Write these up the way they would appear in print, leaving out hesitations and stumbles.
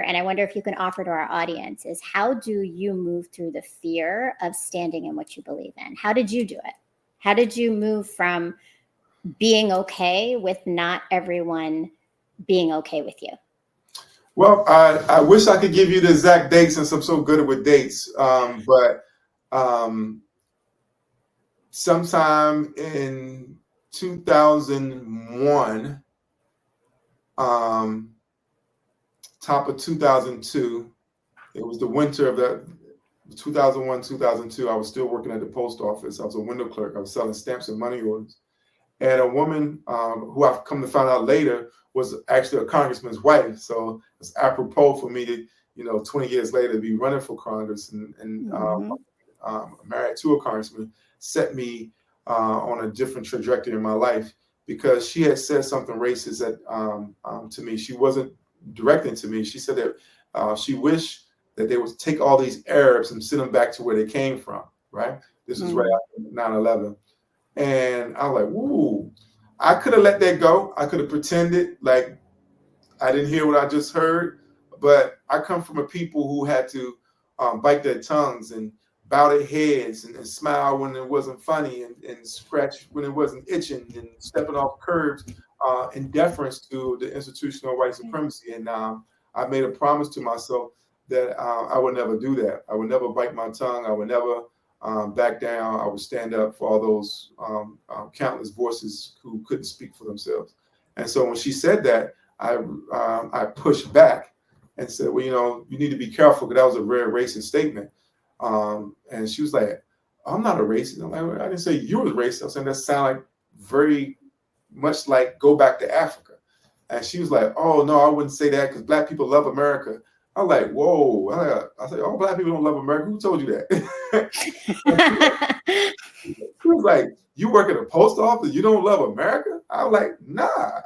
and I wonder if you can offer to our audience, is how do you move through the fear of standing in what you believe in? How did you do it? How did you move from being okay with not everyone being okay with you? Well, I wish I could give you the exact dates since I'm so good with dates. But sometime in 2001, top of 2002, it was the winter of that 2001, 2002. I was still working at the post office. I was a window clerk. I was selling stamps and money orders. And a woman who I've come to find out later was actually a congressman's wife. So it's apropos for me to, 20 years later, be running for Congress and married to a congressman, set me on a different trajectory in my life, because she had said something racist to me. She wasn't directing to me. She said that she wished that they would take all these Arabs and send them back to where they came from, right? This was right after 9/11. And I was like, woo, I could have let that go. I could have pretended like I didn't hear what I just heard. But I come from a people who had to bite their tongues and bow their heads and smile when it wasn't funny and scratch when it wasn't itching and stepping off curbs in deference to the institutional white supremacy. And I made a promise to myself that I would never do that. I would never bite my tongue. I would never back down. I would stand up for all those countless voices who couldn't speak for themselves. And so when she said that, I pushed back and said, well, you need to be careful, because that was a very racist statement. And she was like, I'm not a racist. I'm like, I didn't say you were racist. I'm saying that sounded like very much like go back to Africa. And she was like, oh, no, I wouldn't say that because Black people love America. I'm like, whoa. I said, oh, Black people don't love America. Who told you that? She was like, you work at a post office, you don't love America? I was like, nah.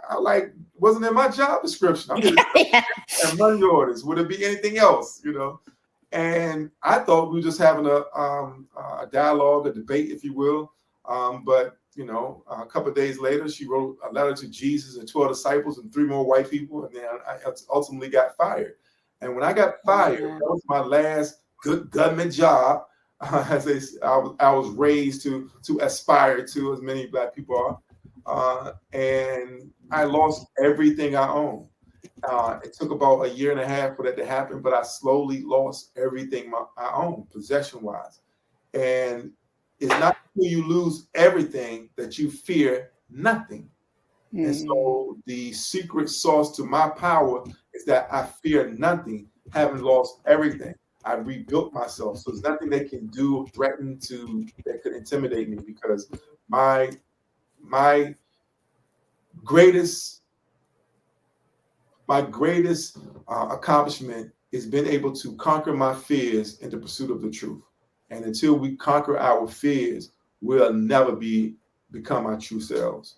Wasn't in my job description. I'm just money orders. Would it be anything else, And I thought we were just having a dialogue, a debate, if you will. But a couple of days later, she wrote a letter to Jesus and 12 disciples and 3 more white people, and then I ultimately got fired. And when I got fired, that was my last good government job. I was raised to aspire to, as many Black people are, and I lost everything I owned. It took about a year and a half for that to happen, but I slowly lost everything I own, possession-wise. And it's not until you lose everything that you fear nothing. And so the secret sauce to my power is that I fear nothing, having lost everything. I rebuilt myself. So there's nothing they can do, threaten that could intimidate me, because my greatest accomplishment is being able to conquer my fears in the pursuit of the truth. And until we conquer our fears, we'll never become our true selves.